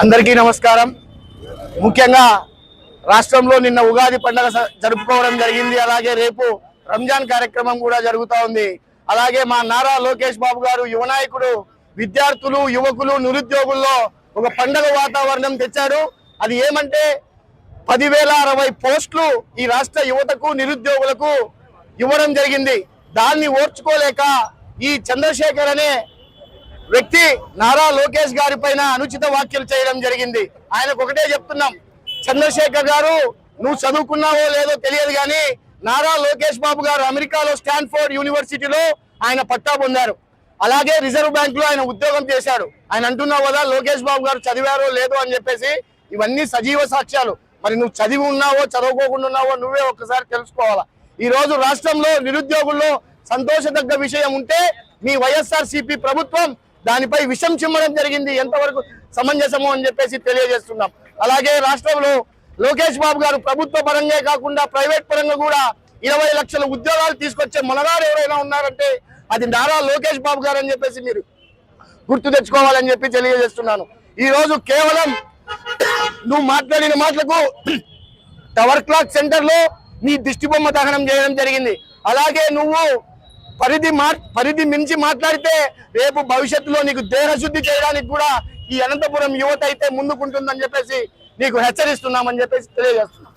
అందరికీ నమస్కారం. ముఖ్యంగా రాష్ట్రంలో నిన్న ఉగాది పండుగ జరుపుకోవడం జరిగింది. అలాగే రేపు రంజాన్ కార్యక్రమం కూడా జరుగుతూ ఉంది. అలాగే మా నారా లోకేష్ బాబు గారు యువ నాయకుడు విద్యార్థులు, యువకులు, నిరుద్యోగుల్లో ఒక పండుగ వాతావరణం తెచ్చాడు. అది ఏమంటే 10,060 పోస్టులు ఈ రాష్ట్ర యువతకు, నిరుద్యోగులకు ఇవ్వడం జరిగింది. దాన్ని ఓర్చుకోలేక ఈ చంద్రశేఖర్ అనే వ్యక్తి నారా లోకేష్ గారి పైన అనుచిత వ్యాఖ్యలు చేయడం జరిగింది. ఆయనకు ఒకటే చెప్తున్నాం, చంద్రశేఖర్ గారు నువ్వు చదువుకున్నావో లేదో తెలియదు కానీ నారా లోకేష్ బాబు గారు అమెరికాలో స్టాన్ఫోర్డ్ యూనివర్సిటీలో ఆయన పట్టా పొందారు. అలాగే రిజర్వ్ బ్యాంక్ లో ఆయన ఉద్యోగం చేశాడు. ఆయన అంటున్నావు కదా లోకేష్ బాబు గారు చదివారో లేదో అని చెప్పేసి, ఇవన్నీ సజీవ సాక్ష్యాలు. మరి నువ్వు చదివి ఉన్నావో చదవకోకుండా ఉన్నావో నువ్వే ఒక్కసారి తెలుసుకోవాలా. ఈ రోజు రాష్ట్రంలో నిరుద్యోగుల్లో సంతోషదగ్గ విషయం ఉంటే మీ వైఎస్ఆర్సీపీ ప్రభుత్వం దానిపై విషం చిమ్మడం జరిగింది. ఎంతవరకు సమంజసము అని చెప్పేసి తెలియజేస్తున్నాం. అలాగే రాష్ట్రంలో లోకేష్ బాబు గారు ప్రభుత్వ పరంగా కాకుండా ప్రైవేట్ పరంగా కూడా 20 లక్షల ఉద్యోగాలు తీసుకొచ్చే మనగారు ఎవరైనా ఉన్నారంటే అది నారా లోకేష్ బాబు గారు అని చెప్పేసి మీరు గుర్తు తెచ్చుకోవాలని చెప్పి తెలియజేస్తున్నాను. ఈ రోజు కేవలం నువ్వు మాట్లాడిన మాటలకు టవర్ క్లాక్ సెంటర్ లో నీ దిష్టి బొమ్మ దహనం చేయడం జరిగింది. అలాగే నువ్వు పరిధి మించి మాట్లాడితే రేపు భవిష్యత్తులో నీకు దేహశుద్ధి చేయడానికి కూడా ఈ అనంతపురం యువత అయితే ముందుకుంటుందని చెప్పేసి నీకు హెచ్చరిస్తున్నామని చెప్పేసి తెలియజేస్తున్నాం.